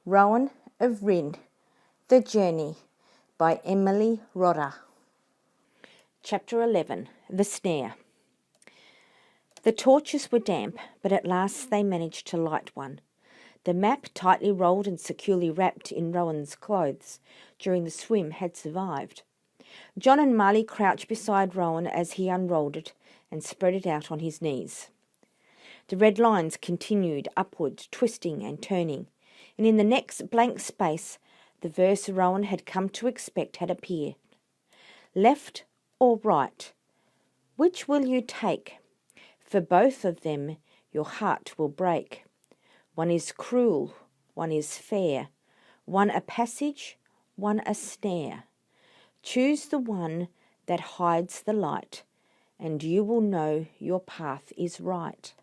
Rowan of Rin, The Journey by Emily Rodder. Chapter 11. The Snare. The torches were damp, but at last they managed to light one. The map, tightly rolled and securely wrapped in Rowan's clothes during the swim, had survived. John and Marley crouched beside Rowan as he unrolled it and spread it out on his knees. The red lines continued upward, twisting and turning, and in the next blank space the verse Rowan had come to expect had appeared. Left or right? Which will you take? For both of them your heart will break. One is cruel, one is fair, one a passage, one a snare. Choose the one that hides the light, and you will know your path is right.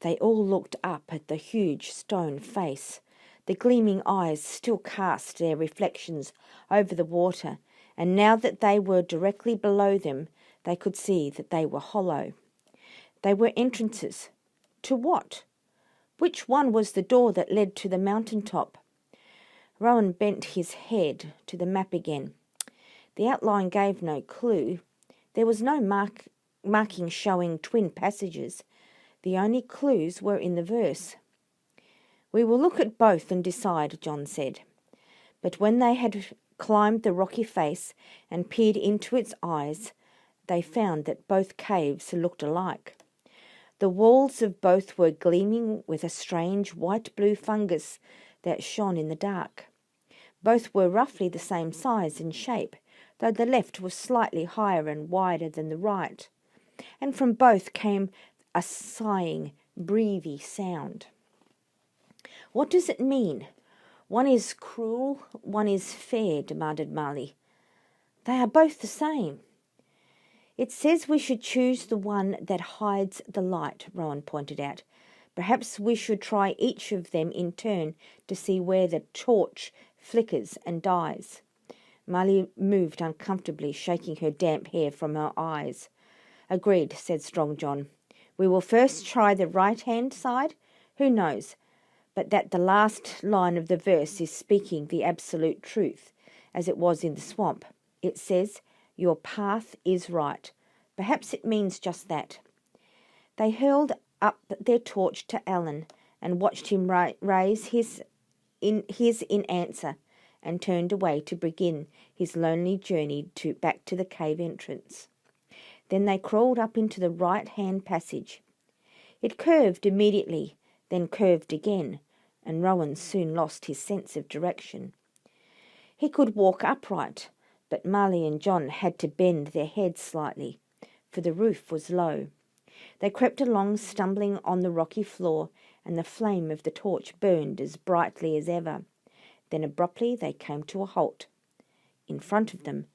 They all looked up at the huge stone face. The gleaming eyes still cast their reflections over the water, and now that they were directly below them, they could see that they were hollow. They were entrances. To what? Which one was the door that led to the mountain top? Rowan bent his head to the map again. The outline gave no clue. There was no marking showing twin passages. The only clues were in the verse. We will look at both and decide, John said. But when they had climbed the rocky face and peered into its eyes, they found that both caves looked alike. The walls of both were gleaming with a strange white-blue fungus that shone in the dark. Both were roughly the same size and shape, though the left was slightly higher and wider than the right, and from both came a sighing, breathy sound. What does it mean? One is cruel, one is fair, demanded Marley. They are both the same. It says we should choose the one that hides the light, Rowan pointed out. Perhaps we should try each of them in turn to see where the torch flickers and dies. Marley moved uncomfortably, shaking her damp hair from her eyes. Agreed, said Strong John. We will first try the right-hand side. Who knows but that the last line of the verse is speaking the absolute truth, as it was in the swamp. It says, your path is right. Perhaps it means just that. They hurled up their torch to Alan and watched him raise his in answer, and turned away to begin his lonely journey back to the cave entrance. Then they crawled up into the right-hand passage. It curved immediately, then curved again, and Rowan soon lost his sense of direction. He could walk upright, but Marley and John had to bend their heads slightly, for the roof was low. They crept along, stumbling on the rocky floor, and the flame of the torch burned as brightly as ever. Then abruptly they came to a halt. In front of them,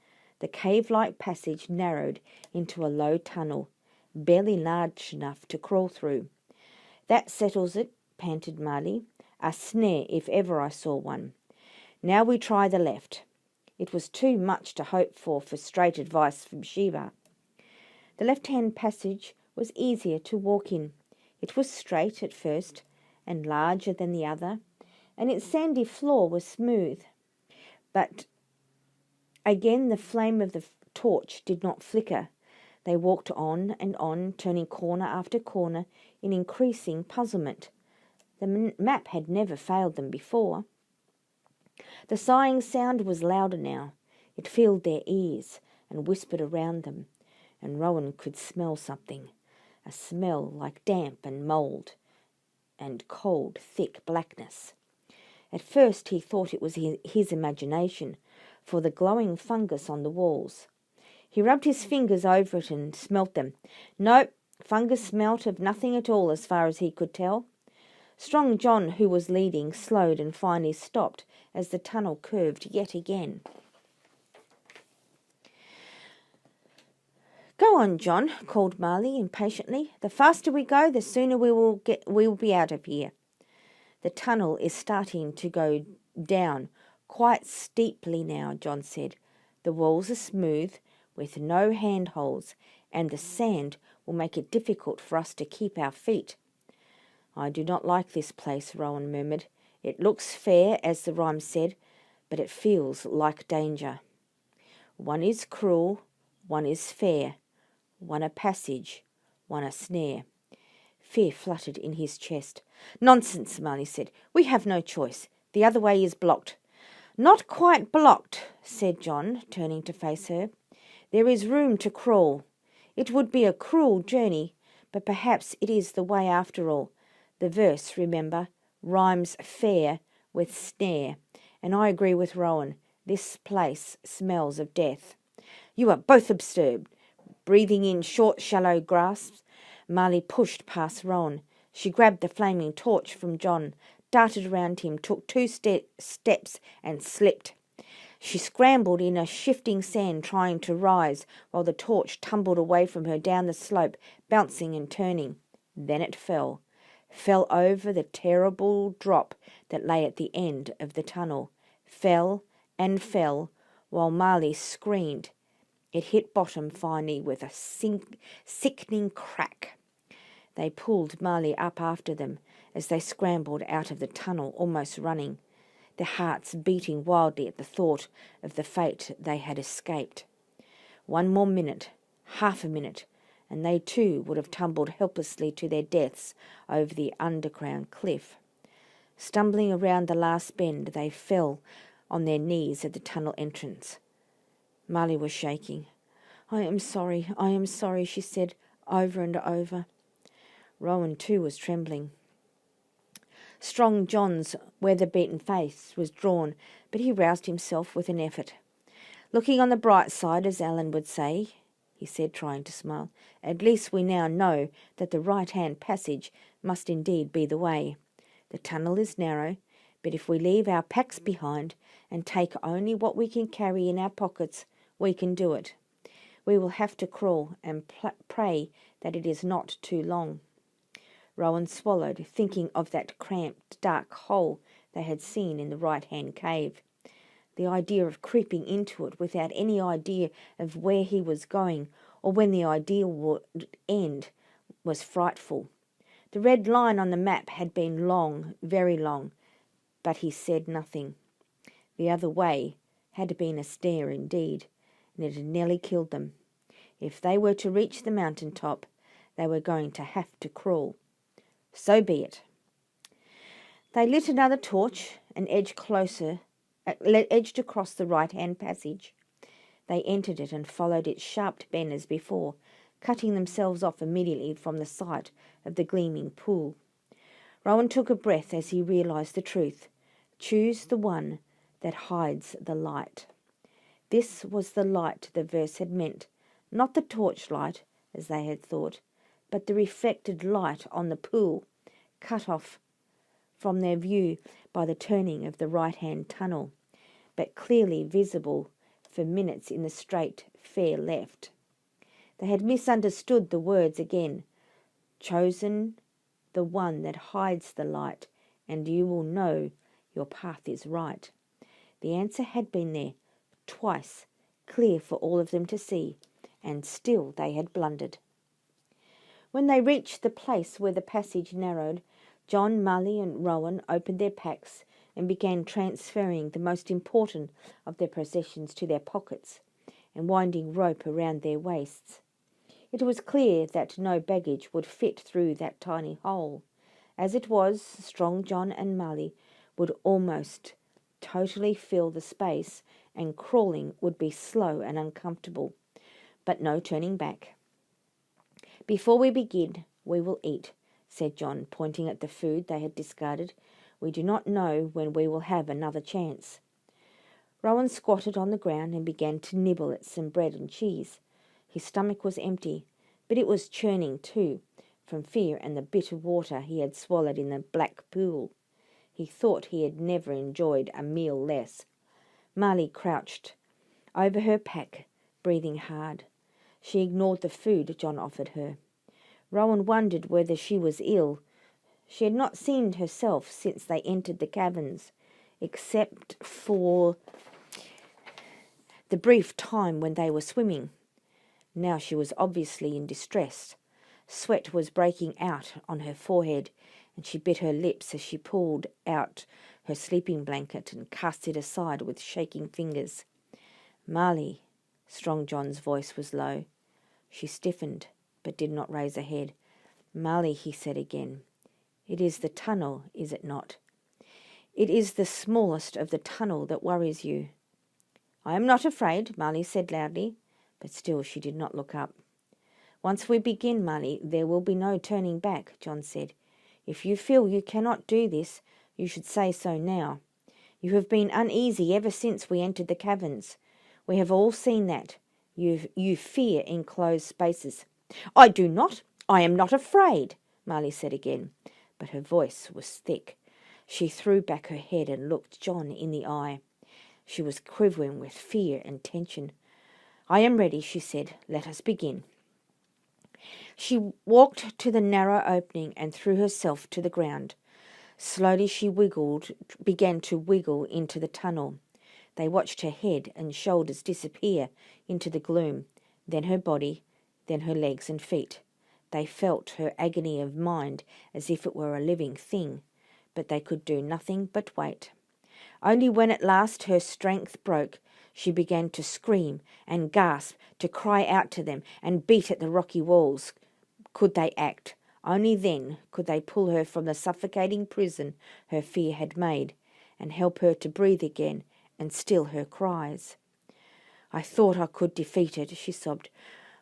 the cave-like passage narrowed into a low tunnel, barely large enough to crawl through. That settles it, panted Marley. A snare, if ever I saw one. Now we try the left. It was too much to hope for straight advice from Shiva. The left-hand passage was easier to walk in. It was straight at first, and larger than the other, and its sandy floor was smooth. But again the flame of the torch did not flicker. They walked on and on, turning corner after corner in increasing puzzlement. The map had never failed them before. The sighing sound was louder now. It filled their ears and whispered around them, and Rowan could smell something, a smell like damp and mould and cold, thick blackness. At first he thought it was his imagination, for the glowing fungus on the walls. He rubbed his fingers over it and smelt them. Nope, fungus smelt of nothing at all as far as he could tell. Strong John, who was leading, slowed and finally stopped as the tunnel curved yet again. Go on, John, called Marley impatiently. The faster we go, the sooner we will be out of here. The tunnel is starting to go down quite steeply now, John said. The walls are smooth, with no handholds, and the sand will make it difficult for us to keep our feet. I do not like this place, Rowan murmured. It looks fair, as the rhyme said, but it feels like danger. One is cruel, one is fair, one a passage, one a snare. Fear fluttered in his chest. Nonsense, Marley said. We have no choice. The other way is blocked. Not quite blocked, said John, turning to face her. There is room to crawl. It would be a cruel journey, but perhaps it is the way after all. The verse, remember, rhymes fair with snare, and I agree with Rowan. This place smells of death. You are both absurd. Breathing in short, shallow grasps, Marley pushed past Rowan. She grabbed the flaming torch from John, darted around him, took two steps and slipped. She scrambled in a shifting sand, trying to rise, while the torch tumbled away from her down the slope, bouncing and turning. Then it fell over the terrible drop that lay at the end of the tunnel, fell and fell, while Marley screamed. It hit bottom finally with a sickening crack. They pulled Marley up after them as they scrambled out of the tunnel, almost running, their hearts beating wildly at the thought of the fate they had escaped. One more minute, half a minute, and they too would have tumbled helplessly to their deaths over the underground cliff. Stumbling around the last bend, they fell on their knees at the tunnel entrance. Marley was shaking. I am sorry, she said over and over. Rowan too was trembling. Strong John's weather-beaten face was drawn, but he roused himself with an effort. Looking on the bright side, as Alan would say, he said, trying to smile, at least we now know that the right-hand passage must indeed be the way. The tunnel is narrow, but if we leave our packs behind and take only what we can carry in our pockets, we can do it. We will have to crawl and pray that it is not too long. Rowan swallowed, thinking of that cramped, dark hole they had seen in the right-hand cave. The idea of creeping into it without any idea of where he was going or when the idea would end was frightful. The red line on the map had been long, very long, but he said nothing. The other way had been a snare indeed, and it had nearly killed them. If they were to reach the mountain top, they were going to have to crawl. So be it. They lit another torch and edged across the right-hand passage. They entered it and followed its sharp bend as before, cutting themselves off immediately from the sight of the gleaming pool. Rowan took a breath as he realized the truth. Choose the one that hides the light. This was the light the verse had meant, not the torchlight, as they had thought, but the reflected light on the pool, cut off from their view by the turning of the right-hand tunnel, but clearly visible for minutes in the straight, fair left. They had misunderstood the words again. Chosen the one that hides the light, and you will know your path is right. The answer had been there, twice, clear for all of them to see, and still they had blundered. When they reached the place where the passage narrowed, John, Marley and Rowan opened their packs and began transferring the most important of their possessions to their pockets and winding rope around their waists. It was clear that no baggage would fit through that tiny hole. As it was, Strong John and Marley would almost totally fill the space, and crawling would be slow and uncomfortable, but no turning back. Before we begin, we will eat, said John, pointing at the food they had discarded. We do not know when we will have another chance. Rowan squatted on the ground and began to nibble at some bread and cheese. His stomach was empty, but it was churning too, from fear and the bitter water he had swallowed in the black pool. He thought he had never enjoyed a meal less. Marley crouched over her pack, breathing hard. She ignored the food John offered her. Rowan wondered whether she was ill. She had not seen herself since they entered the caverns, except for the brief time when they were swimming. Now she was obviously in distress. Sweat was breaking out on her forehead, and she bit her lips as she pulled out her sleeping blanket and cast it aside with shaking fingers. "Marley," Strong John's voice was low. She stiffened, but did not raise her head. "Marley," he said again, "it is the tunnel, is it not? It is the smallest of the tunnel that worries you." "I am not afraid," Marley said loudly, but still she did not look up. "Once we begin, Marley, there will be no turning back," John said. "If you feel you cannot do this, you should say so now. You have been uneasy ever since we entered the caverns. We have all seen that. You fear enclosed spaces." "I do not. I am not afraid," Marley said again, but her voice was thick. She threw back her head and looked John in the eye. She was quivering with fear and tension. "I am ready," she said. "Let us begin." She walked to the narrow opening and threw herself to the ground. Slowly she began to wiggle into the tunnel. They watched her head and shoulders disappear into the gloom, then her body, then her legs and feet. They felt her agony of mind as if it were a living thing, but they could do nothing but wait. Only when at last her strength broke, she began to scream and gasp, to cry out to them and beat at the rocky walls. Could they act? Only then could they pull her from the suffocating prison her fear had made, and help her to breathe again and still her cries. "I thought I could defeat it," she sobbed.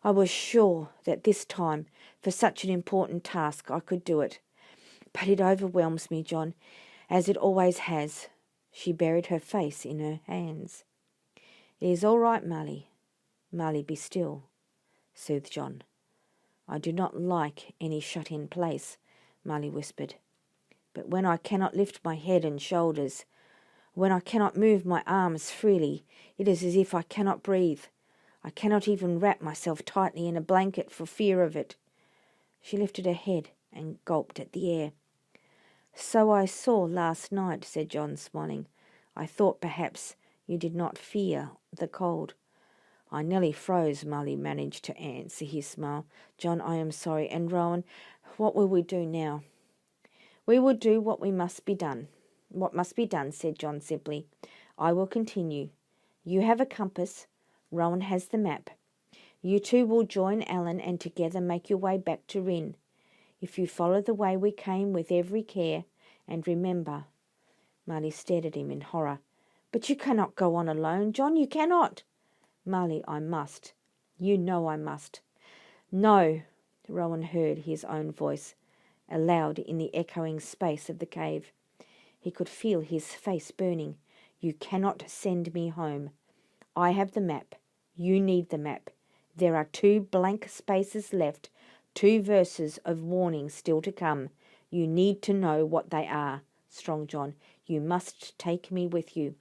"I was sure that this time, for such an important task, I could do it. But it overwhelms me, John, as it always has." She buried her face in her hands. "It is all right, Marley. Marley, be still," soothed John. "I do not like any shut-in place," Marley whispered. "But when I cannot lift my head and shoulders, when I cannot move my arms freely, it is as if I cannot breathe. I cannot even wrap myself tightly in a blanket for fear of it." She lifted her head and gulped at the air. "So I saw last night," said John, smiling. "I thought perhaps you did not fear the cold." "I nearly froze," Marley managed to answer his smile. "John, I am sorry. And Rowan, what will we do now?" "We will do what must be done," said John simply. "I will continue. You have a compass. Rowan has the map. You two will join Alan and together make your way back to Rin. If you follow the way we came with every care, and remember—" Marley stared at him in horror. "But you cannot go on alone, John, you cannot." "Marley, I must. You know I must." "No," Rowan heard his own voice, aloud in the echoing space of the cave. He could feel his face burning. "You cannot send me home. I have the map. You need the map. There are 2 blank spaces left, 2 verses of warning still to come. You need to know what they are, Strong John. You must take me with you."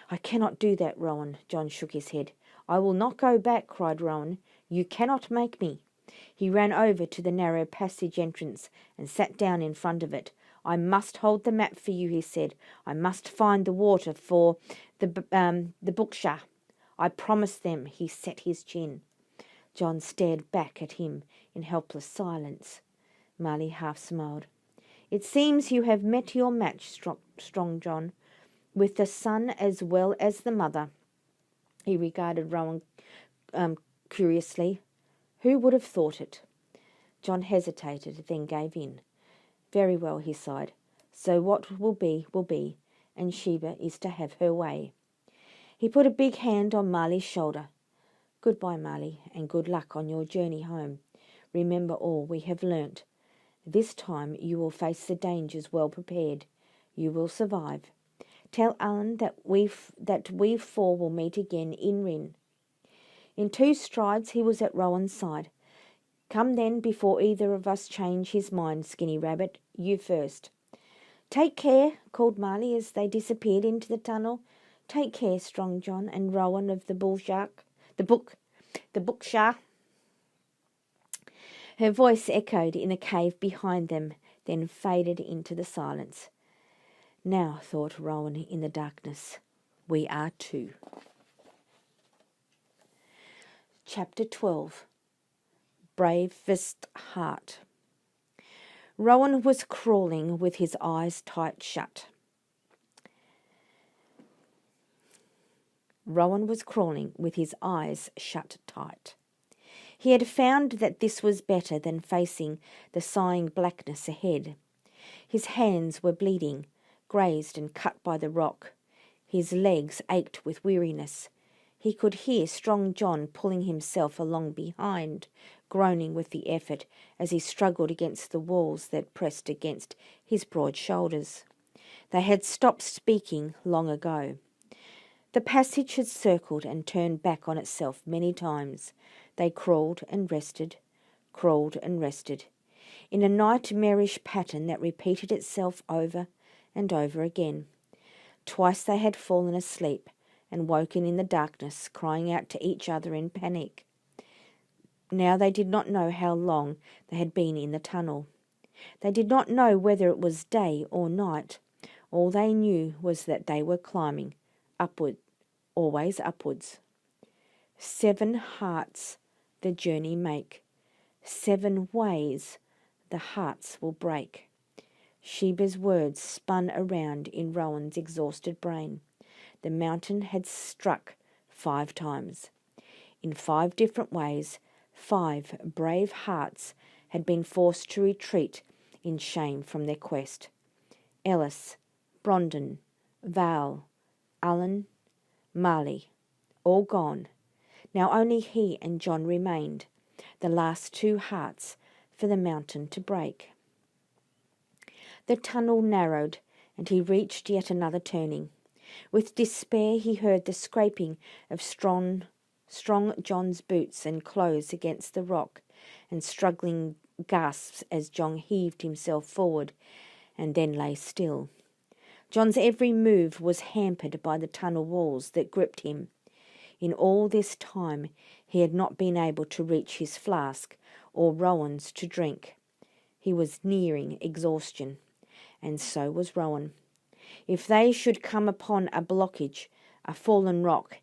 "I cannot do that, Rowan." John shook his head. "I will not go back," cried Rowan. "You cannot make me." He ran over to the narrow passage entrance and sat down in front of it. "I must hold the map for you," he said. "I must find the water for the Buksha. I promise them." He set his chin. John stared back at him in helpless silence. Marley half smiled. "It seems you have met your match, Strong John, with the son as well as the mother." He regarded Rowan curiously. "Who would have thought it?" John hesitated, then gave in. "Very well," he sighed. "So what will be, and Sheba is to have her way." He put a big hand on Marley's shoulder. "Goodbye, Marley, and good luck on your journey home. Remember all we have learnt. This time you will face the dangers well prepared. You will survive. Tell Alan that we 4 will meet again in Rin." In 2 strides he was at Rowan's side. "Come then, before either of us change his mind, Skinny Rabbit. You first." "Take care," called Marley as they disappeared into the tunnel. "Take care, Strong John and Rowan of the Buksha." Her voice echoed in the cave behind them, then faded into the silence. "Now," thought Rowan in the darkness, "we are 2. Chapter 12. Bravest Heart. Rowan was crawling with his eyes tight shut. Rowan was crawling with his eyes shut tight. He had found that this was better than facing the sighing blackness ahead. His hands were bleeding, grazed and cut by the rock. His legs ached with weariness. He could hear strong John pulling himself along behind, groaning with the effort as he struggled against the walls that pressed against his broad shoulders. They had stopped speaking long ago. The passage had circled and turned back on itself many times. They crawled and rested, in a nightmarish pattern that repeated itself over and over again. Twice they had fallen asleep and woken in the darkness, crying out to each other in panic. Now they did not know how long they had been in the tunnel. They did not know whether it was day or night. All they knew was that they were climbing, upward, always upwards. 7 hearts the journey make. 7 ways the hearts will break. Sheba's words spun around in Rowan's exhausted brain. The mountain had struck 5 times. In 5 different ways, 5 brave hearts had been forced to retreat in shame from their quest. Ellis, Brondon, Val, Allen, Marley, all gone. Now only he and John remained, the last 2 hearts for the mountain to break. The tunnel narrowed, and he reached yet another turning. With despair he heard the scraping of strong John's boots and clothes against the rock, and struggling gasps as John heaved himself forward and then lay still. John's every move was hampered by the tunnel walls that gripped him. In all this time he had not been able to reach his flask or Rowan's to drink. He was nearing exhaustion, and so was Rowan. If they should come upon a blockage, a fallen rock,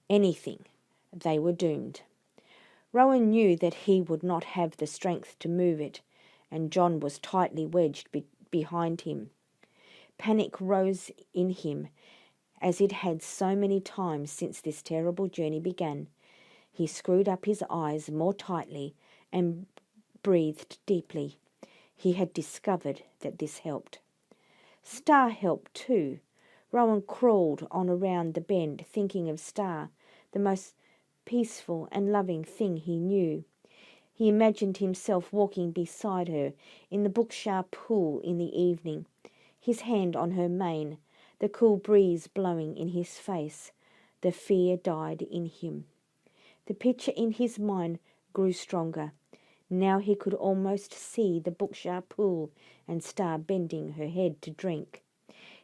anything, they were doomed. Rowan knew that he would not have the strength to move it, and John was tightly wedged behind him. Panic rose in him, as it had so many times since this terrible journey began. He screwed up his eyes more tightly and breathed deeply. He had discovered that this helped. Star helped too. Rowan crawled on around the bend, thinking of Star, the most peaceful and loving thing he knew. He imagined himself walking beside her in the Bookshire pool in the evening, his hand on her mane, the cool breeze blowing in his face. The fear died in him. The picture in his mind grew stronger. Now he could almost see the Bookshire pool and Star bending her head to drink.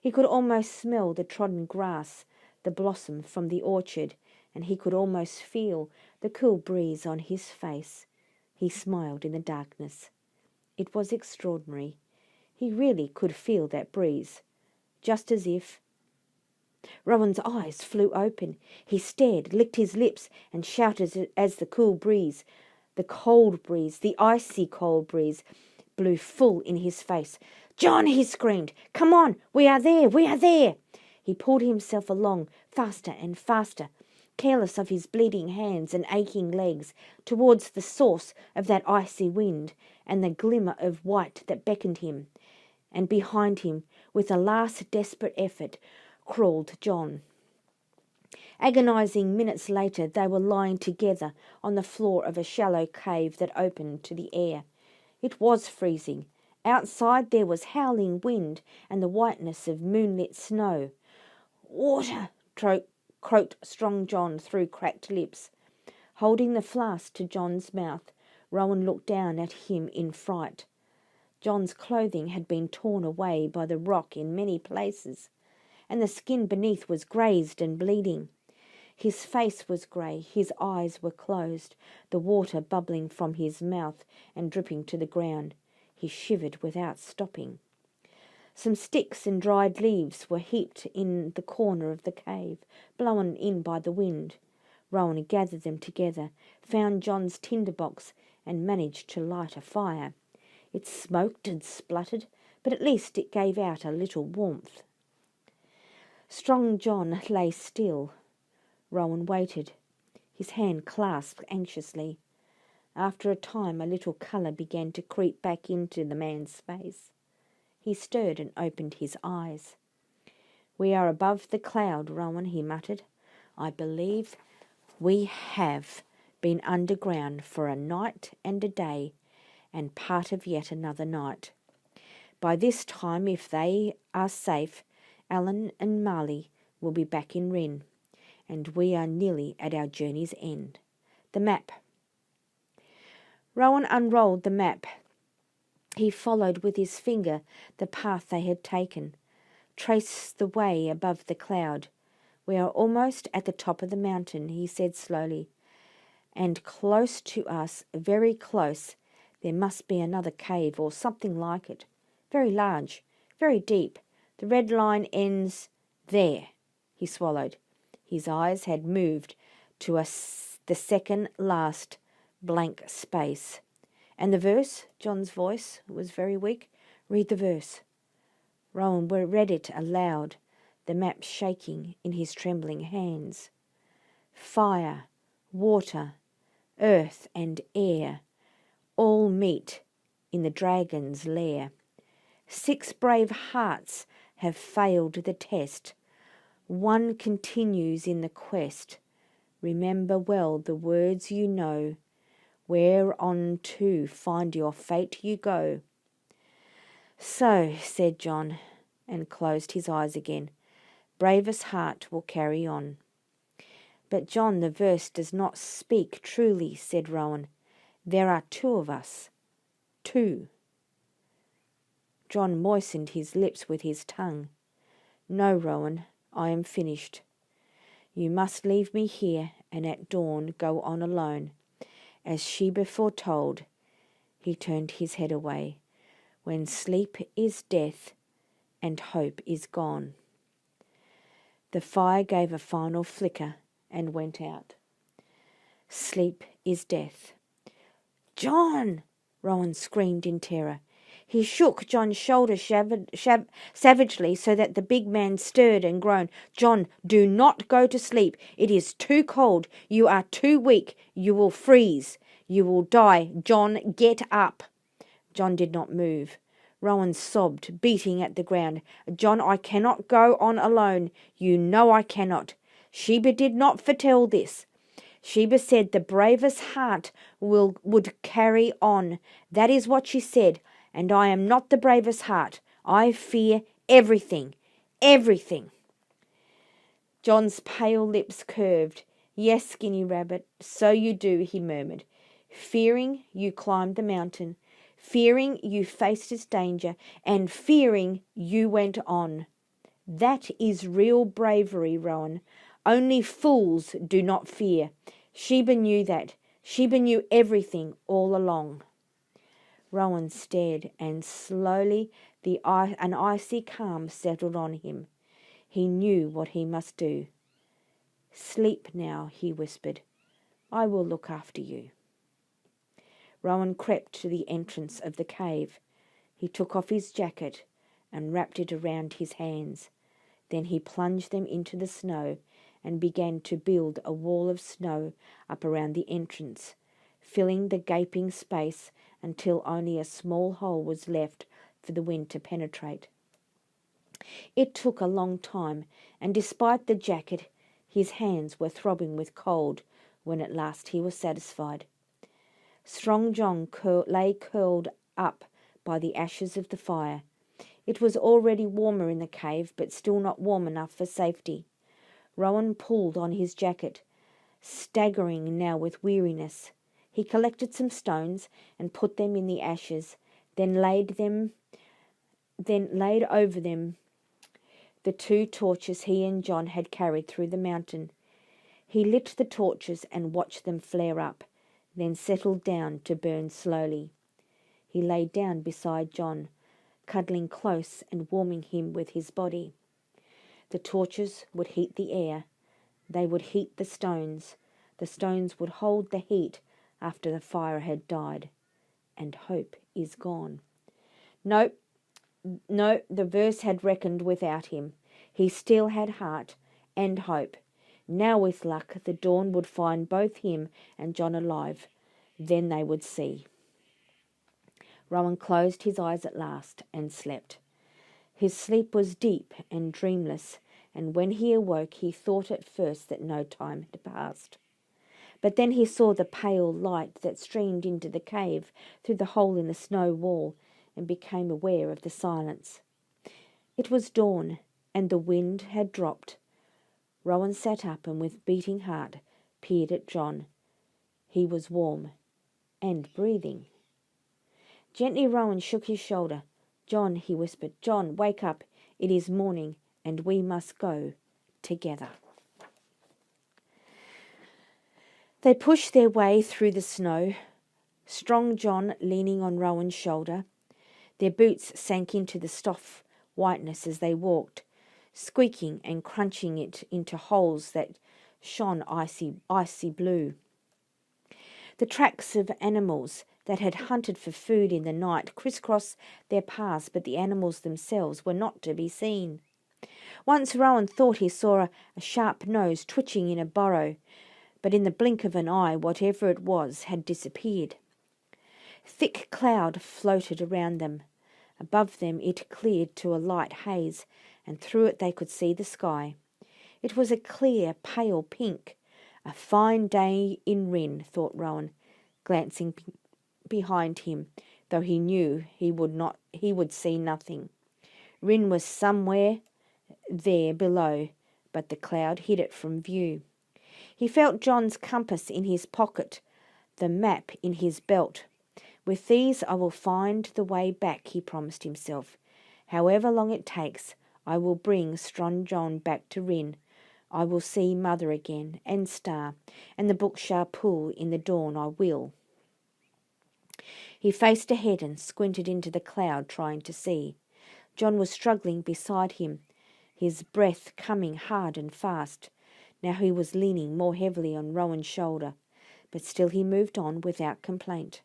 He could almost smell the trodden grass, the blossom from the orchard, and he could almost feel the cool breeze on his face. He smiled in the darkness. It was extraordinary. He really could feel that breeze, just as if... Rowan's eyes flew open. He stared, licked his lips, and shouted as the cool breeze, the cold breeze, the icy cold breeze, blew full in his face. "John!" he screamed. "Come on! We are there! We are there!" He pulled himself along, faster and faster, careless of his bleeding hands and aching legs, towards the source of that icy wind and the glimmer of white that beckoned him. And behind him, with a last desperate effort, crawled John. Agonizing minutes later, they were lying together on the floor of a shallow cave that opened to the air. It was freezing. Outside there was howling wind and the whiteness of moonlit snow. "Water!" croaked strong John through cracked lips. Holding the flask to John's mouth, Rowan looked down at him in fright. John's clothing had been torn away by the rock in many places, and the skin beneath was grazed and bleeding. His face was grey, his eyes were closed, the water bubbling from his mouth and dripping to the ground. He shivered without stopping. Some sticks and dried leaves were heaped in the corner of the cave, blown in by the wind. Rowan gathered them together, found John's tinderbox, and managed to light a fire. It smoked and spluttered, but at least it gave out a little warmth. Strong John lay still. Rowan waited, his hand clasped anxiously. After a time, a little colour began to creep back into the man's face. He stirred and opened his eyes. "We are above the cloud, Rowan," he muttered. "I believe we have been underground for a night and a day, and part of yet another night. By this time, if they are safe, Alan and Marley will be back in Rin, and we are nearly at our journey's end. The map." Rowan unrolled the map. He followed with his finger the path they had taken, traced the way above the cloud. "We are almost at the top of the mountain," he said slowly, "and close to us, very close, there must be another cave or something like it, very large, very deep. The red line ends there." He swallowed. His eyes had moved to the second last blank space. "And the verse?" John's voice was very weak. "Read the verse." Rowan read it aloud, the map shaking in his trembling hands. "Fire, water, earth and air all meet in the dragon's lair. 6 brave hearts have failed the test. 1 continues in the quest. Remember well the words you know. Where on to find your fate you go." "So," said John, and closed his eyes again. "Bravest heart will carry on." "But John, the verse does not speak truly," said Rowan. "There are 2 of us. 2. John moistened his lips with his tongue. "No, Rowan, I am finished. You must leave me here, and at dawn go on alone. As Sheba foretold," he turned his head away, "when sleep is death and hope is gone." The fire gave a final flicker and went out. Sleep is death. "John!" Rowan screamed in terror. He shook John's shoulder savagely so that the big man stirred and groaned. "John, do not go to sleep. It is too cold. You are too weak. You will freeze. You will die. John, get up." John did not move. Rowan sobbed, beating at the ground. "John, I cannot go on alone. You know I cannot. Sheba did not foretell this. Sheba said the bravest heart would carry on. That is what she said. And I am not the bravest heart. I fear everything. Everything." John's pale lips curved. "Yes, Skinny Rabbit, so you do," he murmured. "Fearing you climbed the mountain, fearing you faced its danger, and fearing you went on. That is real bravery, Rowan. Only fools do not fear. Sheba knew that. Sheba knew everything all along." Rowan stared, and slowly an icy calm settled on him. He knew what he must do. "Sleep now," he whispered. "I will look after you." Rowan crept to the entrance of the cave. He took off his jacket and wrapped it around his hands. Then he plunged them into the snow and began to build a wall of snow up around the entrance, filling the gaping space until only a small hole was left for the wind to penetrate. It took a long time, and despite the jacket, his hands were throbbing with cold when at last he was satisfied. Strong John lay curled up by the ashes of the fire. It was already warmer in the cave, but still not warm enough for safety. Rowan pulled on his jacket, staggering now with weariness. He collected some stones and put them in the ashes, then laid over them the 2 torches he and John had carried through the mountain. He lit the torches and watched them flare up, then settled down to burn slowly. He lay down beside John, cuddling close and warming him with his body. The torches would heat the air. They would heat the stones. The stones would hold the heat after the fire had died. And hope is gone. No, no, the verse had reckoned without him. He still had heart and hope. Now, with luck, the dawn would find both him and John alive. Then they would see. Rowan closed his eyes at last and slept. His sleep was deep and dreamless, and when he awoke he thought at first that no time had passed. But then he saw the pale light that streamed into the cave through the hole in the snow wall, and became aware of the silence. It was dawn, and the wind had dropped. Rowan sat up and with beating heart peered at John. He was warm and breathing. Gently Rowan shook his shoulder. "John," he whispered, "John, wake up. It is morning, and we must go together." They pushed their way through the snow, strong John leaning on Rowan's shoulder. Their boots sank into the soft whiteness as they walked, squeaking and crunching it into holes that shone icy blue. The tracks of animals that had hunted for food in the night crisscrossed their paths, but the animals themselves were not to be seen. Once Rowan thought he saw a sharp nose twitching in a burrow, but in the blink of an eye, whatever it was had disappeared. Thick cloud floated around them. Above them it cleared to a light haze, and through it they could see the sky. It was a clear, pale pink. A fine day in Rin, thought Rowan, glancing behind him, though he knew he would see nothing. Rin was somewhere there below, but the cloud hid it from view. He felt John's compass in his pocket, the map in his belt. "With these I will find the way back," he promised himself. "However long it takes, I will bring strong John back to Rin. I will see Mother again, and Star, and the Bookshire Pool in the dawn. I will." He faced ahead and squinted into the cloud, trying to see. John was struggling beside him, his breath coming hard and fast. Now he was leaning more heavily on Rowan's shoulder, but still he moved on without complaint.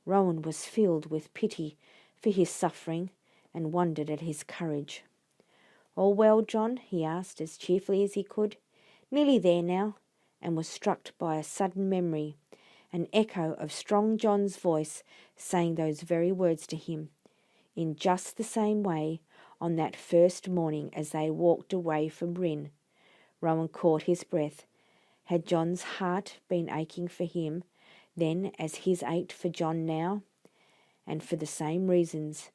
Rowan was filled with pity for his suffering and wondered at his courage. "All well, John?" he asked as cheerfully as he could. "Nearly there now," and was struck by a sudden memory, an echo of strong John's voice saying those very words to him, in just the same way, on that first morning as they walked away from Rin. Rowan caught his breath. Had John's heart been aching for him then as his ached for John now? And for the same reasons.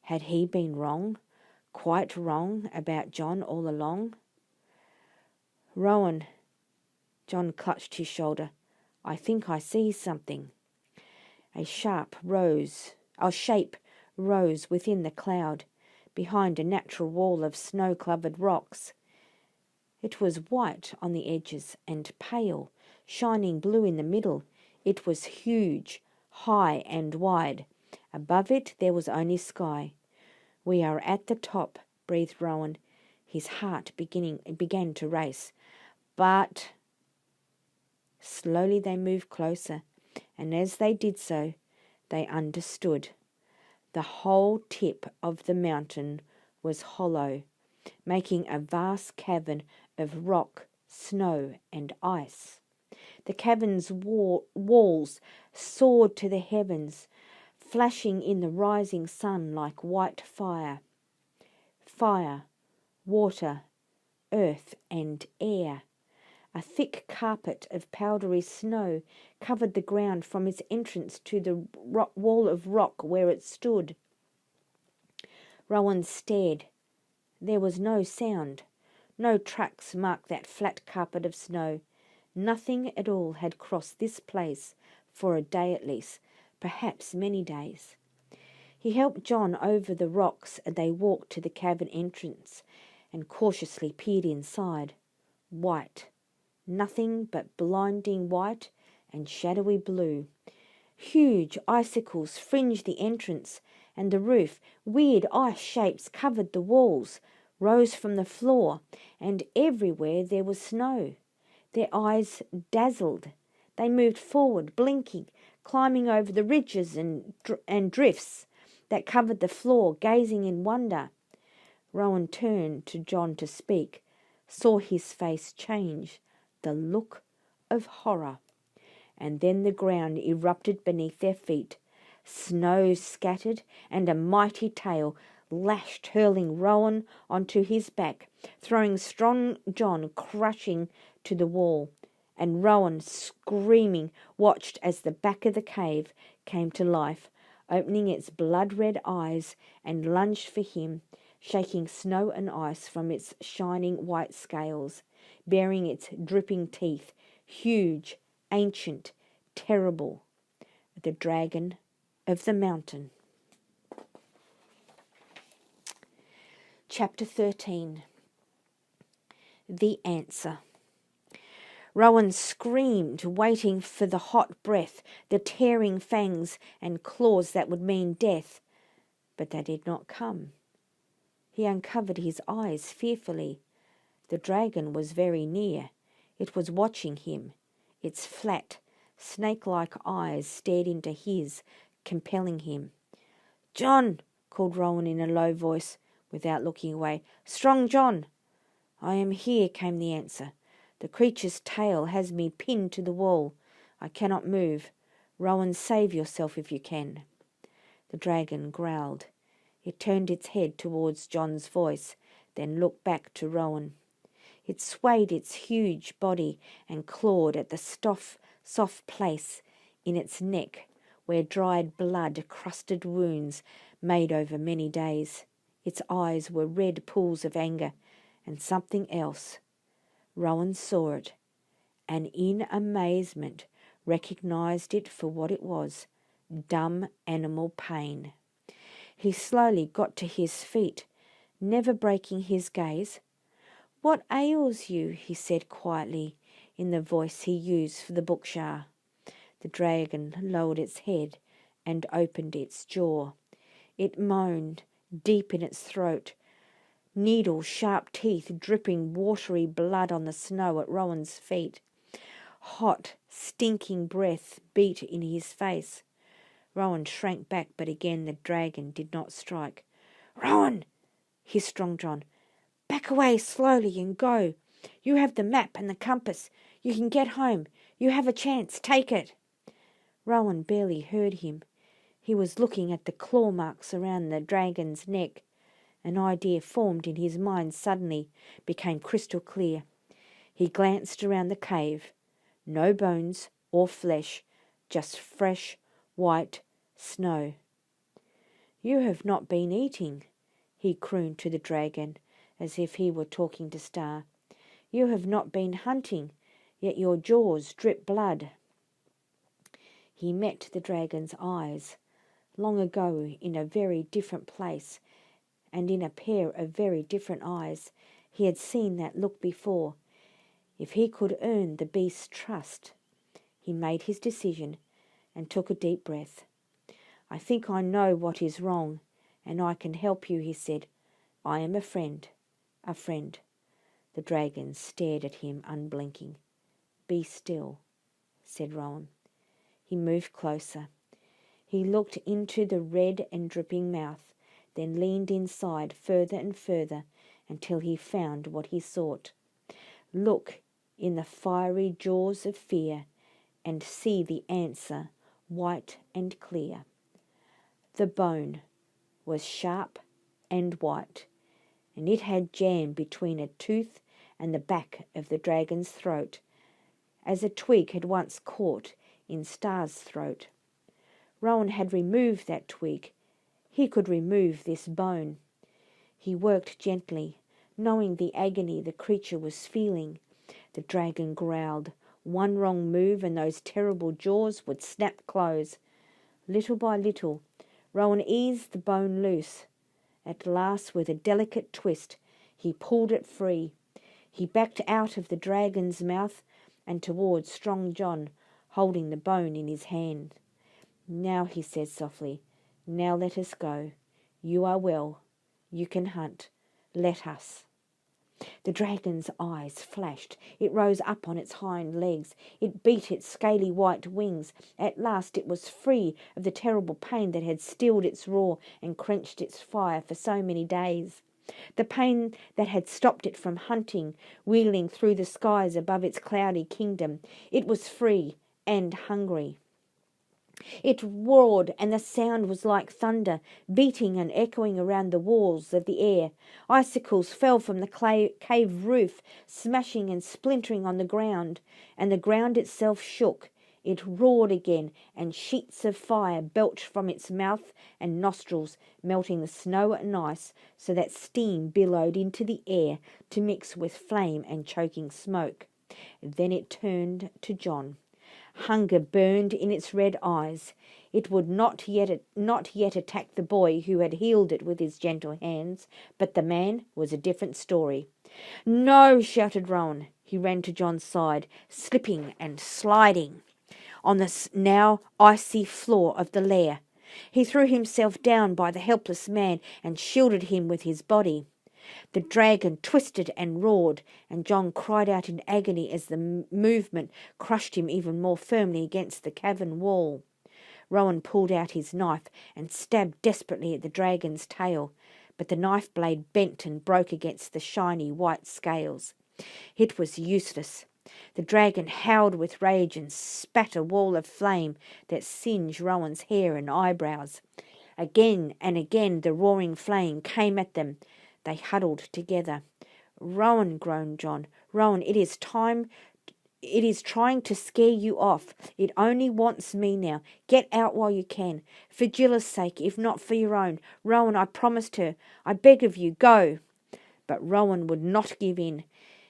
Had he been wrong, quite wrong, about John all along? "Rowan," John clutched his shoulder, "I think I see something." A shape rose within the cloud, behind a natural wall of snow-covered rocks. It was white on the edges and pale, shining blue in the middle. It was huge, high and wide. Above it there was only sky. "We are at the top," breathed Rowan. His heart began to race. But slowly they moved closer, and as they did so, they understood. The whole tip of the mountain was hollow, making a vast cavern of rock, snow, and ice. The cavern's walls soared to the heavens, flashing in the rising sun like white fire. Fire, water, earth, and air. A thick carpet of powdery snow covered the ground from its entrance to the wall of rock where it stood. Rowan stared. There was no sound. No tracks marked that flat carpet of snow. Nothing at all had crossed this place for a day at least, perhaps many days. He helped John over the rocks and they walked to the cavern entrance and cautiously peered inside. White. Nothing but blinding white and shadowy blue. Huge icicles fringed the entrance and the roof. Weird ice shapes covered the walls, rose from the floor, and everywhere there was snow. Their eyes dazzled. They moved forward, blinking, climbing over the ridges and drifts that covered the floor, gazing in wonder. Rowan turned to John to speak, saw his face change, the look of horror. And then the ground erupted beneath their feet. Snow scattered, and a mighty tail lashed, hurling Rowan onto his back, throwing strong John crushing to the wall. And Rowan, screaming, watched as the back of the cave came to life, opening its blood-red eyes, and lunged for him, shaking snow and ice from its shining white scales, baring its dripping teeth, huge, ancient, terrible, the dragon of the mountain. Chapter 13. The Answer. Rowan screamed, waiting for the hot breath, the tearing fangs and claws that would mean death, but they did not come. He uncovered his eyes fearfully. The dragon was very near. It was watching him. Its flat, snake-like eyes stared into his, compelling him. "John," called Rowan in a low voice, without looking away. "Strong John." "I am here," came the answer. "The creature's tail has me pinned to the wall. I cannot move. Rowan, save yourself if you can." The dragon growled. It turned its head towards John's voice, then looked back to Rowan. It swayed its huge body and clawed at the soft place in its neck where dried blood crusted wounds made over many days. Its eyes were red pools of anger and something else. Rowan saw it, and in amazement recognized it for what it was, dumb animal pain. He slowly got to his feet, never breaking his gaze. "What ails you?" he said quietly, in the voice he used for the bookshar. The dragon lowered its head and opened its jaw. It moaned, deep in its throat, needle-sharp teeth dripping watery blood on the snow at Rowan's feet. Hot, stinking breath beat in his face. Rowan shrank back, but again the dragon did not strike. "Rowan!" hissed Strong John. "Back away slowly and go. You have the map and the compass. You can get home. You have a chance. Take it." Rowan barely heard him. He was looking at the claw marks around the dragon's neck. An idea formed in his mind suddenly, became crystal clear. He glanced around the cave. No bones or flesh, just fresh, white snow. "You have not been eating," he crooned to the dragon, as if he were talking to Star. "You have not been hunting, yet your jaws drip blood." He met the dragon's eyes. Long ago, in a very different place, and in a pair of very different eyes, he had seen that look before. If he could earn the beast's trust. He made his decision and took a deep breath. "I think I know what is wrong, and I can help you," he said. "I am a friend, a friend." The dragon stared at him unblinking. "Be still," said Rowan. He moved closer. He looked into the red and dripping mouth, then leaned inside further and further until he found what he sought. Look in the fiery jaws of fear and see the answer white and clear. The bone was sharp and white, and it had jam between a tooth and the back of the dragon's throat, as a twig had once caught in Star's throat. Rowan had removed that twig. He could remove this bone. He worked gently, knowing the agony the creature was feeling. The dragon growled. One wrong move and those terrible jaws would snap close. Little by little, Rowan eased the bone loose. At last, with a delicate twist, he pulled it free. He backed out of the dragon's mouth and towards Strong John, holding the bone in his hand. "Now," he said softly, "now let us go. You are well. You can hunt. Let us." The dragon's eyes flashed. It rose up on its hind legs. It beat its scaly white wings. At last it was free of the terrible pain that had stilled its roar and quenched its fire for so many days. The pain that had stopped it from hunting, wheeling through the skies above its cloudy kingdom. It was free and hungry. It roared, and the sound was like thunder, beating and echoing around the walls of the air. Icicles fell from the cave roof, smashing and splintering on the ground, and the ground itself shook. It roared again, and sheets of fire belched from its mouth and nostrils, melting the snow and ice so that steam billowed into the air to mix with flame and choking smoke. Then it turned to John. Hunger burned in its red eyes. It would not yet attack the boy who had healed it with his gentle hands, but the man was a different story. "No!" shouted Rowan. He ran to John's side, slipping and sliding on the now icy floor of the lair. He threw himself down by the helpless man and shielded him with his body. The dragon twisted and roared, and John cried out in agony as the movement crushed him even more firmly against the cavern wall. Rowan pulled out his knife and stabbed desperately at the dragon's tail, but the knife blade bent and broke against the shiny white scales. It was useless. The dragon howled with rage and spat a wall of flame that singed Rowan's hair and eyebrows. Again and again the roaring flame came at them. They huddled together. "Rowan," groaned John. "Rowan, it is trying to scare you off. It only wants me now. Get out while you can. For Gill's sake, if not for your own. Rowan, I promised her. I beg of you, go." But Rowan would not give in.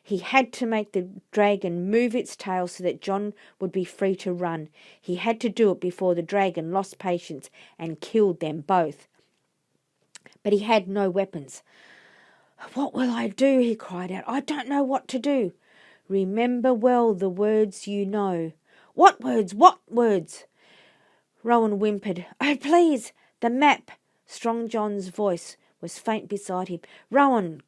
He had to make the dragon move its tail so that John would be free to run. He had to do it before the dragon lost patience and killed them both. But he had no weapons. "What will I do?" he cried out. "I don't know what to do." "Remember well the words you know." "What words? What words?" Rowan whimpered. "Oh, please, the map." Strong John's voice was faint beside him. "Rowan."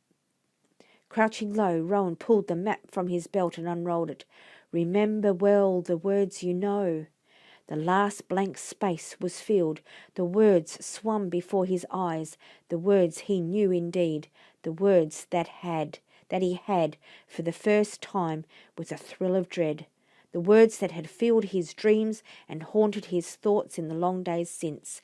Crouching low, Rowan pulled the map from his belt and unrolled it. "Remember well the words you know." The last blank space was filled. The words swam before his eyes, the words he knew indeed, the words that he had for the first time with a thrill of dread, the words that had filled his dreams and haunted his thoughts in the long days since.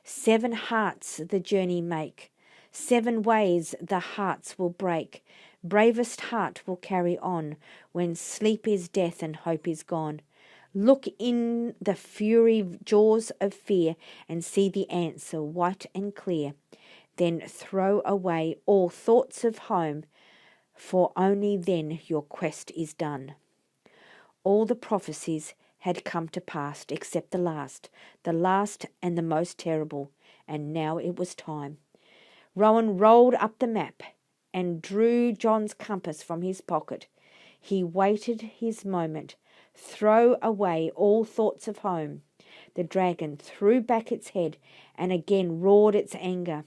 7 hearts the journey make, 7 ways the hearts will break. Bravest heart will carry on when sleep is death and hope is gone. Look in the fury jaws of fear and see the answer white and clear. Then throw away all thoughts of home, for only then your quest is done. All the prophecies had come to pass except the last and the most terrible, and now it was time. Rowan rolled up the map and drew John's compass from his pocket. He waited his moment. Throw away all thoughts of home. The dragon threw back its head and again roared its anger.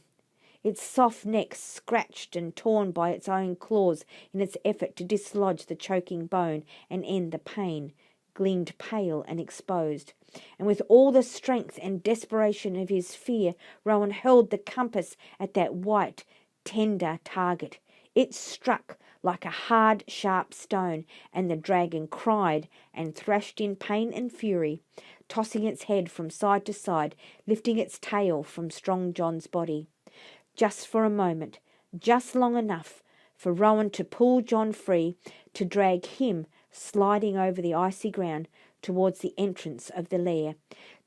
Its soft neck scratched and torn by its own claws in its effort to dislodge the choking bone and end the pain, gleamed pale and exposed. And with all the strength and desperation of his fear, Rowan hurled the compass at that white, tender target. It struck like a hard, sharp stone, and the dragon cried and thrashed in pain and fury, tossing its head from side to side, lifting its tail from strong John's body. Just for a moment, just long enough for Rowan to pull John free, to drag him sliding over the icy ground towards the entrance of the lair,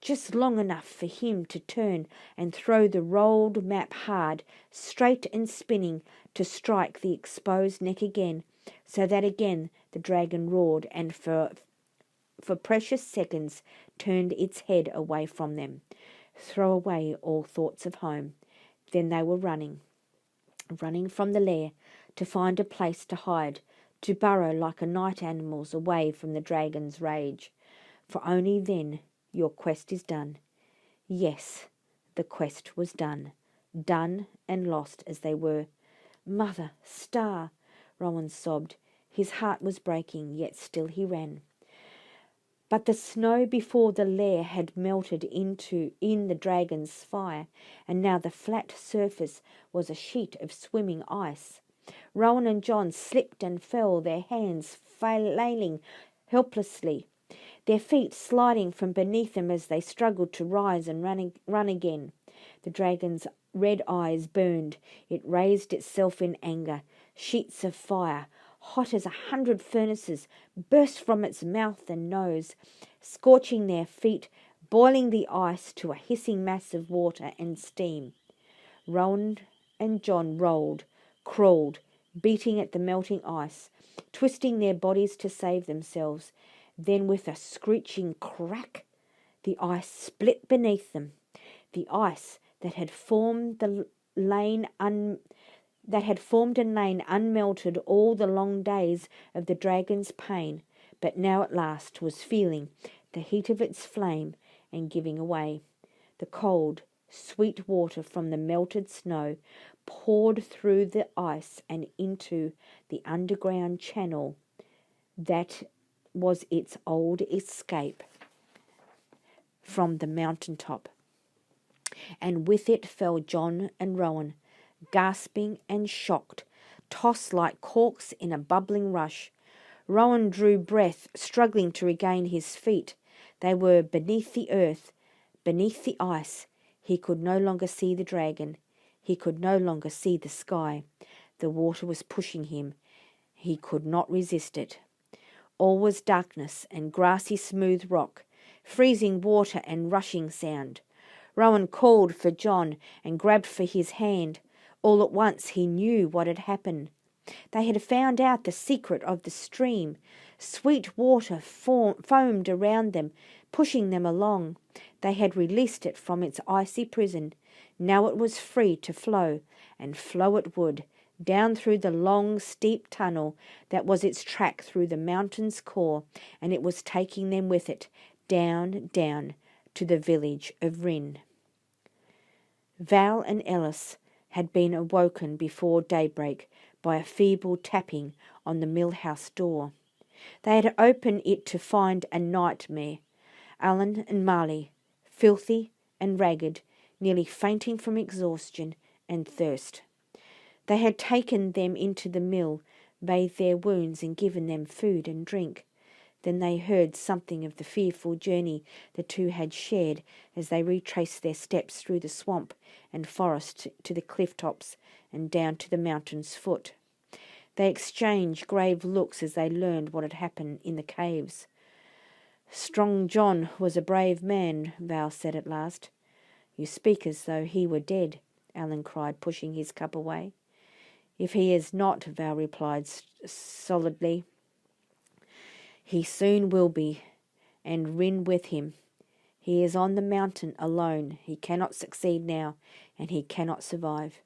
just long enough for him to turn and throw the rolled map hard, straight and spinning, to strike the exposed neck again, so that again the dragon roared and for precious seconds turned its head away from them. Throw away all thoughts of home. Then they were running from the lair to find a place to hide, to burrow like a night animal's away from the dragon's rage. For only then your quest is done. Yes, the quest was done and lost as they were. Mother, Star, Rowan sobbed. His heart was breaking, yet still he ran. But the snow before the lair had melted in the dragon's fire, and now the flat surface was a sheet of swimming ice. Rowan and John slipped and fell, their hands flailing helplessly, their feet sliding from beneath them as they struggled to rise and run again. The dragon's red eyes burned. It raised itself in anger. Sheets of fire, hot as 100 furnaces, burst from its mouth and nose, scorching their feet, boiling the ice to a hissing mass of water and steam. Rowan and John rolled, crawled, beating at the melting ice, twisting their bodies to save themselves. Then with a screeching crack, the ice split beneath them. The ice that had formed a lane unmelted all the long days of the dragon's pain, but now at last was feeling the heat of its flame and giving away. The cold, sweet water from the melted snow poured through the ice and into the underground channel that was its old escape from the mountain top. And with it fell John and Rowan, gasping and shocked, tossed like corks in a bubbling rush. Rowan drew breath, struggling to regain his feet. They were beneath the earth, beneath the ice. He could no longer see the dragon. He could no longer see the sky. The water was pushing him. He could not resist it. All was darkness and grassy smooth rock, freezing water and rushing sound. Rowan called for John and grabbed for his hand. All at once he knew what had happened. They had found out the secret of the stream. Sweet water foamed around them, pushing them along. They had released it from its icy prison. Now it was free to flow, and flow it would, down through the long, steep tunnel that was its track through the mountain's core, and it was taking them with it, down, down, to the village of Rin. Val and Ellis had been awoken before daybreak by a feeble tapping on the mill-house door. They had opened it to find a nightmare. Alan and Marley, filthy and ragged, nearly fainting from exhaustion and thirst. They had taken them into the mill, bathed their wounds and given them food and drink. Then they heard something of the fearful journey the two had shared as they retraced their steps through the swamp and forest to the cliff tops and down to the mountain's foot. They exchanged grave looks as they learned what had happened in the caves. Strong John was a brave man, Val said at last. You speak as though he were dead, Alan cried, pushing his cup away. If he is not, Val replied solidly. He soon will be, and Rin with him. He is on the mountain alone. He cannot succeed now, and he cannot survive.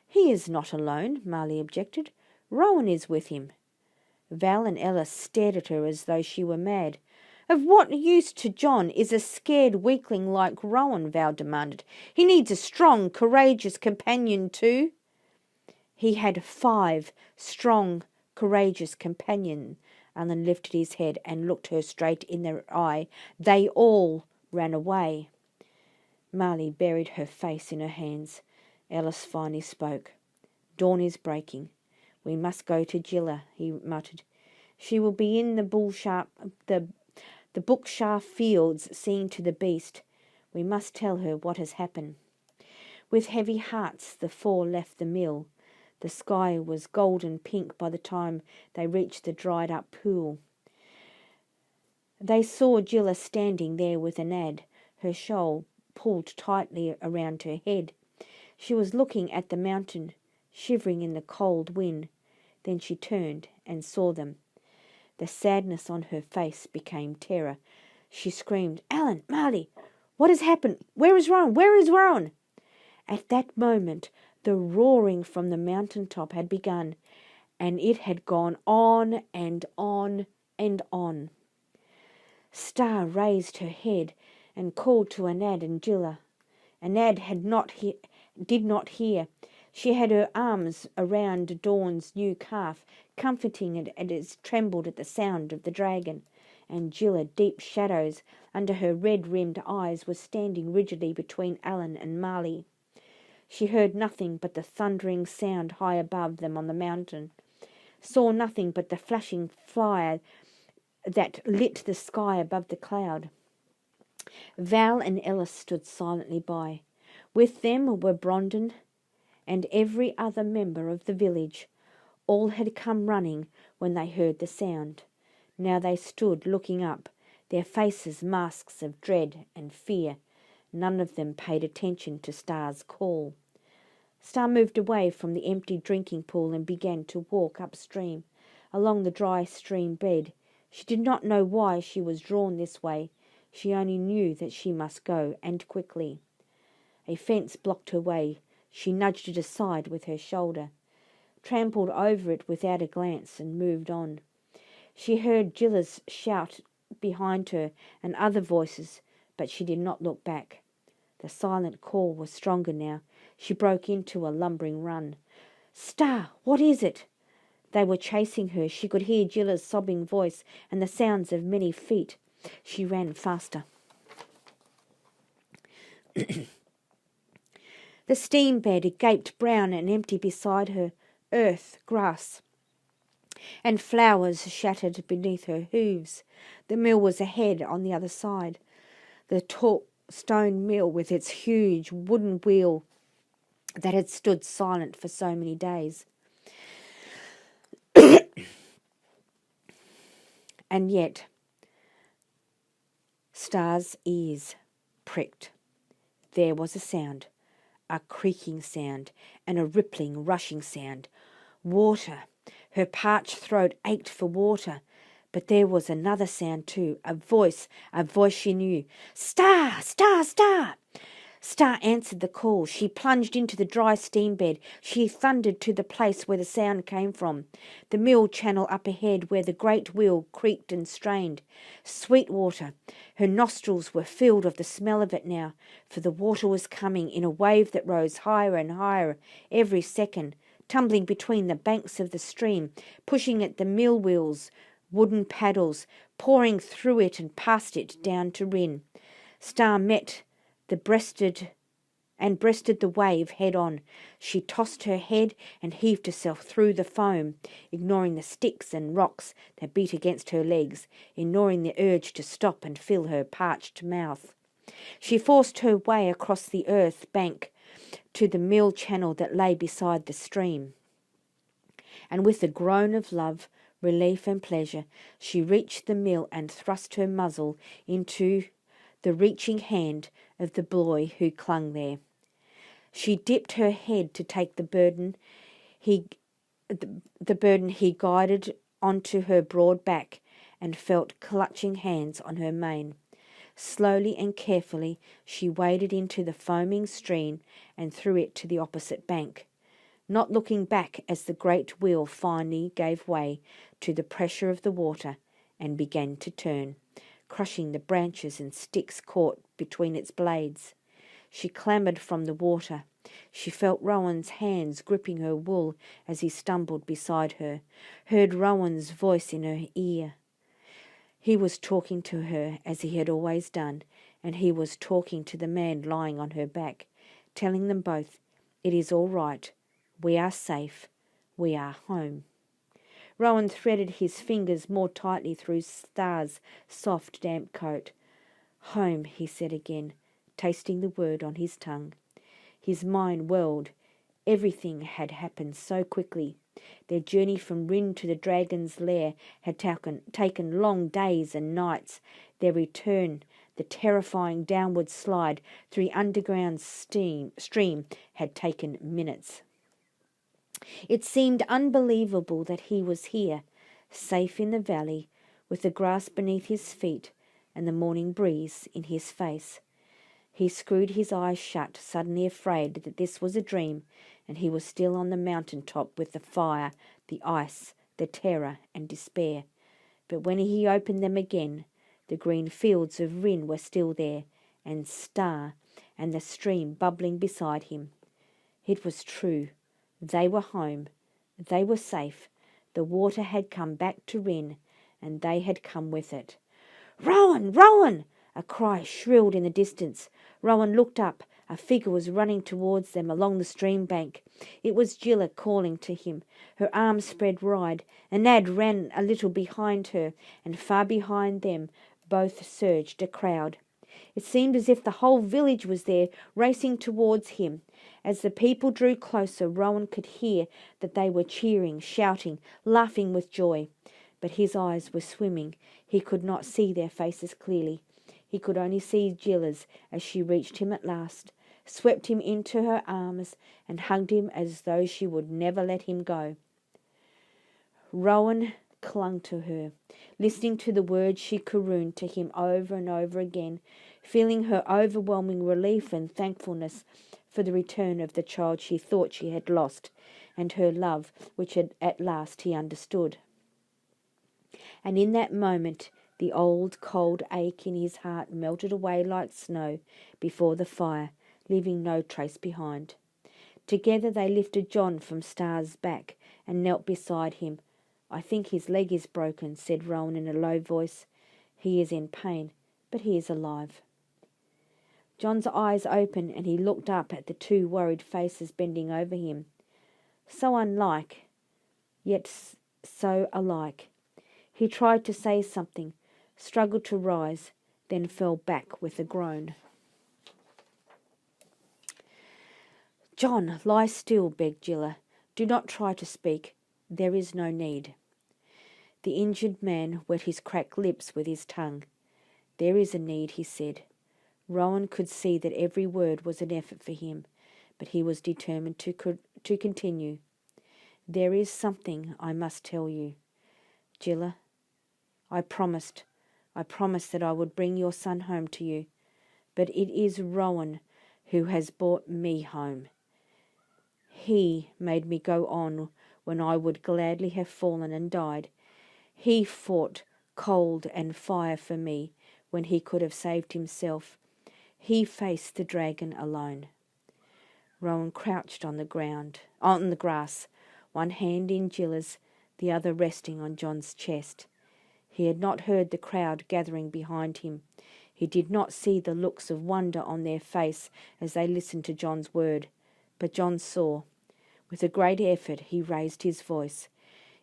He is not alone, Marley objected. Rowan is with him. Val and Ellis stared at her as though she were mad. Of what use to John is a scared weakling like Rowan, Val demanded. He needs a strong, courageous companion too. He had 5 strong, courageous companions. Alan lifted his head and looked her straight in the eye. They all ran away. Marley buried her face in her hands. Ellis finally spoke. Dawn is breaking. We must go to Gilla, he muttered. She will be in the Bookshire fields seeing to the beast. We must tell her what has happened. With heavy hearts the 4 left the mill. The sky was golden pink by the time they reached the dried-up pool. They saw Gilla standing there with Anad, her shawl pulled tightly around her head. She was looking at the mountain, shivering in the cold wind. Then she turned and saw them. The sadness on her face became terror. She screamed, Alan, Marley, what has happened? Where is Rowan? Where is Rowan? At that moment, the roaring from the mountain top had begun, and it had gone on and on and on. Star raised her head and called to Anad and Gilla. Anad did not hear. She had her arms around Dawn's new calf, comforting and it trembled at the sound of the dragon. And Gilla, deep shadows under her red-rimmed eyes, was standing rigidly between Alan and Marley. She heard nothing but the thundering sound high above them on the mountain, saw nothing but the flashing fire that lit the sky above the cloud. Val and Ellis stood silently by. With them were Brondon and every other member of the village. All had come running when they heard the sound. Now they stood looking up, their faces masks of dread and fear. None of them paid attention to Star's call. Star moved away from the empty drinking pool and began to walk upstream, along the dry stream bed. She did not know why she was drawn this way. She only knew that she must go, and quickly. A fence blocked her way. She nudged it aside with her shoulder, trampled over it without a glance, and moved on. She heard Gilla's shout behind her and other voices, but she did not look back. The silent call was stronger now. She broke into a lumbering run. "Star, what is it?" They were chasing her. She could hear Gilla's sobbing voice and the sounds of many feet. She ran faster. The steam bed gaped brown and empty beside her. Earth, grass, and flowers shattered beneath her hooves. The mill was ahead on the other side. The tall stone mill with its huge wooden wheel that had stood silent for so many days. And yet, Star's ears pricked. There was a sound, a creaking sound, and a rippling, rushing sound. Water. Her parched throat ached for water. But there was another sound too, a voice she knew. "Star! Star! Star!" Star answered the call. She plunged into the dry steam bed. She thundered to the place where the sound came from, the mill channel up ahead where the great wheel creaked and strained. Sweet water. Her nostrils were filled of the smell of it now, for the water was coming in a wave that rose higher and higher every second, tumbling between the banks of the stream, pushing at the mill wheel's wooden paddles, pouring through it and past it down to Rin. Star met breasted the wave head on. She tossed her head and heaved herself through the foam, ignoring the sticks and rocks that beat against her legs, ignoring the urge to stop and fill her parched mouth. She forced her way across the earth bank to the mill channel that lay beside the stream. And with a groan of love, relief and pleasure, she reached the mill and thrust her muzzle into the reaching hand of the boy who clung there. She dipped her head to take the burden he guided onto her broad back, and felt clutching hands on her mane. Slowly and carefully she waded into the foaming stream and threw it to the opposite bank, not looking back as the great wheel finally gave way to the pressure of the water and began to turn, crushing the branches and sticks caught between its blades. She clambered from the water. She felt Rowan's hands gripping her wool as he stumbled beside her, heard Rowan's voice in her ear. He was talking to her as he had always done, and he was talking to the man lying on her back, telling them both, "It is all right. We are safe. We are home." Rowan threaded his fingers more tightly through Star's soft, damp coat. "Home," he said again, tasting the word on his tongue. His mind whirled. Everything had happened so quickly. Their journey from Rin to the dragon's lair had taken long days and nights. Their return, the terrifying downward slide through the underground stream, had taken minutes. It seemed unbelievable that he was here, safe in the valley, with the grass beneath his feet and the morning breeze in his face. He screwed his eyes shut, suddenly afraid that this was a dream and he was still on the mountain top with the fire, the ice, the terror and despair. But when he opened them again, the green fields of Rin were still there, and Star, and the stream bubbling beside him. It was true. They were home. They were safe. The water had come back to Rin, and they had come with it. "Rowan! Rowan!" A cry shrilled in the distance. Rowan looked up. A figure was running towards them along the stream bank. It was Gilla calling to him, her arms spread wide. Anad ran a little behind her, and far behind them both surged a crowd. It seemed as if the whole village was there, racing towards him. As the people drew closer, Rowan could hear that they were cheering, shouting, laughing with joy. But his eyes were swimming. He could not see their faces clearly. He could only see Gilla's as she reached him at last, swept him into her arms, and hugged him as though she would never let him go. Rowan clung to her, listening to the words she crooned to him over and over again, feeling her overwhelming relief and thankfulness for the return of the child she thought she had lost, and her love, which at last he understood. And in that moment the old cold ache in his heart melted away like snow before the fire, leaving no trace behind. Together they lifted John from Star's back and knelt beside him. "I think his leg is broken," said Rowan in a low voice. "He is in pain, but he is alive." John's eyes opened, and he looked up at the two worried faces bending over him. So unlike, yet so alike. He tried to say something, struggled to rise, then fell back with a groan. "John, lie still," begged Gilla. "Do not try to speak. There is no need." The injured man wet his cracked lips with his tongue. "There is a need," he said. Rowan could see that every word was an effort for him, but he was determined to continue. "There is something I must tell you. Gilla, I promised that I would bring your son home to you, but it is Rowan who has brought me home. He made me go on when I would gladly have fallen and died. He fought cold and fire for me when he could have saved himself. He faced the dragon alone." Rowan crouched on the grass, one hand in Gilla's, the other resting on John's chest. He had not heard the crowd gathering behind him. He did not see the looks of wonder on their face as they listened to John's word. But John saw. With a great effort he raised his voice.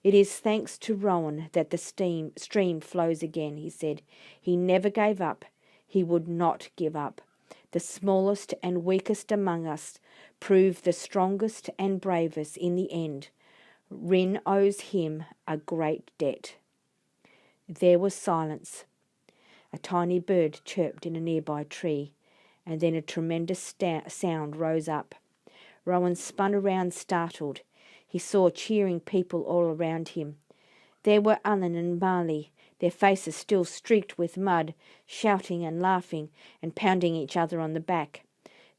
"It is thanks to Rowan that the stream flows again," he said. "He never gave up. He would not give up. The smallest and weakest among us proved the strongest and bravest in the end. Rin owes him a great debt." There was silence. A tiny bird chirped in a nearby tree, and then a tremendous sound rose up. Rowan spun around startled. He saw cheering people all around him. There were Alan and Marley, their faces still streaked with mud, shouting and laughing and pounding each other on the back.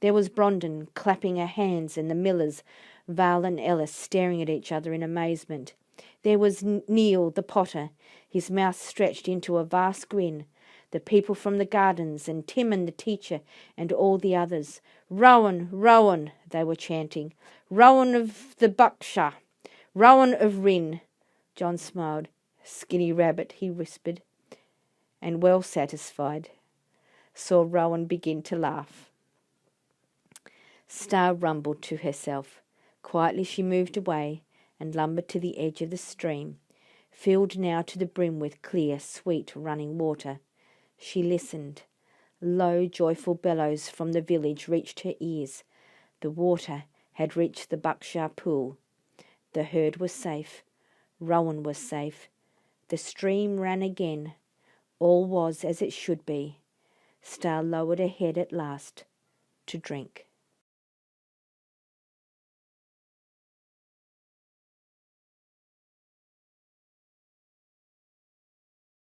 There was Brondon clapping her hands, and the Millers, Val and Ellis, staring at each other in amazement. There was Neil the potter, his mouth stretched into a vast grin. The people from the gardens, and Timon the teacher, and all the others. "Rowan, Rowan," they were chanting. "Rowan of the Buckshire, Rowan of Rin." John smiled. "Skinny rabbit," he whispered, and well satisfied, saw Rowan begin to laugh. Star rumbled to herself. Quietly she moved away and lumbered to the edge of the stream, filled now to the brim with clear, sweet running water. She listened. Low, joyful bellows from the village reached her ears. The water had reached the Buckshire pool. The herd was safe. Rowan was safe. The stream ran again. All was as it should be. Star lowered her head at last to drink.